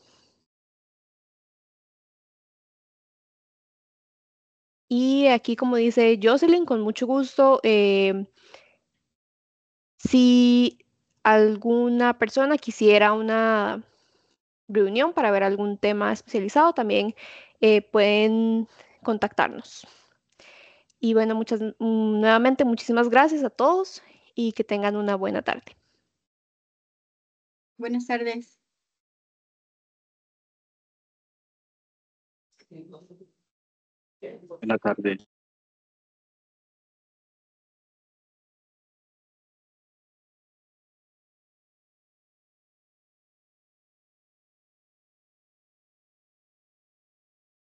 Y aquí, como dice Jocelyn, con mucho gusto, si alguna persona quisiera una reunión para ver algún tema especializado, también pueden contactarnos. Y bueno, nuevamente muchísimas gracias a todos y que tengan una buena tarde. Buenas tardes. Buenas tardes.